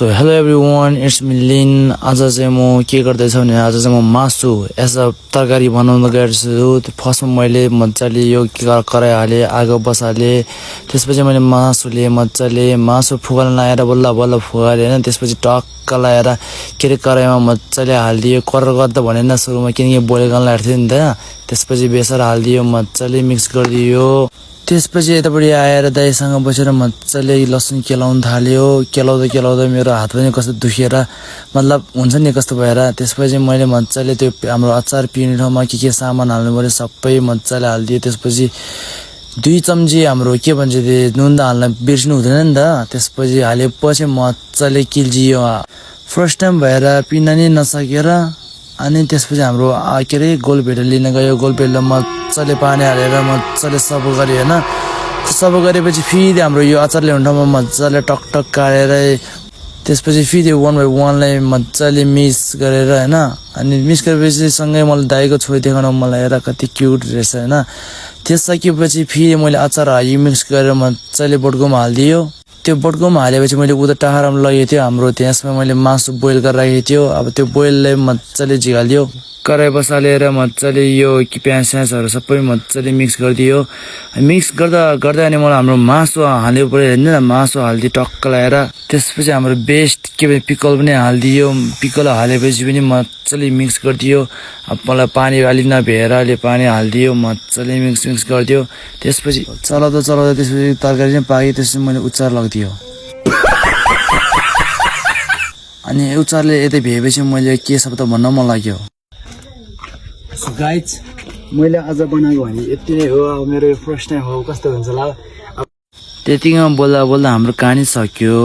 So hello everyone it's me लिन आज चाहिँ म के गर्दैछु भने आज चाहिँ म मासु एसा तरकारी बनाउन गइरहेछु फर्स्टमा मैले मजाले यो कराई हालेँ आगो बसालेँ त्यसपछि मैले मासु फुकाल्न लाएर बल्ल बल्ल फुकालेँ हैन त्यसपछि टक्क लाएर कराईमा मजाले हाल्दियो कर गर्दा भनेन सुरुमा किनकि बोइल गर्न लागेको थियो नि त त्यसपछि बेसार हाल्दियो मजाले मिक्स गरिदियो त्यसपछि यतापट्टि आएर दाइसँग बसेर मजाले लसुन केलाउन थाल्यो केलाउँदा मेरो हात पनि कस्तो दुखेर मतलब हुन्छ नि कस्तो भएर त्यसपछि मैले मजाले त्यो हाम्रो अचार पिउने ठाउँमा के सामान हाल्नु पर्यो सबै मजाले हाल्दियो त्यसपछि 2 चम्ची हाम्रो के भन्छ त्यो नुन त हाल्न बिर्सिनु हुँदैन नि त त्यसपछि हालेपछि मजाले किल्जियो फर्स्ट टाइम भएर पिन नि नसकेर अनि त्यसपछि हाम्रो के रे गोलभेडा लिन गयो गोलभेडा मजाले पानी हालेर मजाले सब गरे हैन सब गरेपछि फेरि हाम्रो यो अचार ल्याउने ठाउँमा मजाले टकटक काटेर त्यसपछि फेरि 1 बाइ 1 लाई मजाले मिक्स गरेर हैन अनि मिक्स गरेपछि सँगै मलाई दाइको छोरी देखाउन मलाई हेर कति क्यूट रहेछ हैन त्यस सकेपछि फेरि मैले अचार हाली मिक्स गरेर मजाले बटुकोमा हाल्दियो त्यो बटुकोमा हालेपछि मैले उता टाढामा लगेको थियो हाम्रो त्यसमा मैले मासु बोइल गरेर राखेको थियो अब त्यो बोइललाई मजाले झिकाल्दियो कराई बसालेर मजाले यो प्याज स्याजहरु सबै मजाले मिक्स गरिदियो मिक्स गर्दा अनि मलाई हाम्रो मासु हाल्नु पर्यो हैन मासु हाल्दि टक्क लाएर त्यसपछि हाम्रो बेस्ट के भन्छ पिकल पनि हाल्दियो पिकल हालेपछि पनि मजाले मिक्स गरिदियो अब मलाई पानी अलि नभेर अलि पानी हाल्दियो मजाले मिक्स गरिदियो त्यसपछि चलाउँदा त्यसपछि तरकारी चाहिँ पाक्यो त्यसपछि मैले उचार लगिदियो अनि उचारले यतै भएपछि मैले के शब्द भन्न मन लाग्यो सो गाइज मैले आज बनाएको भने यति नै हो अब मेरो फर्स्ट टाइम हो कस्तो हुन्छ होला त्यतिमा बोल्दा हाम्रो कहानी सक्यो।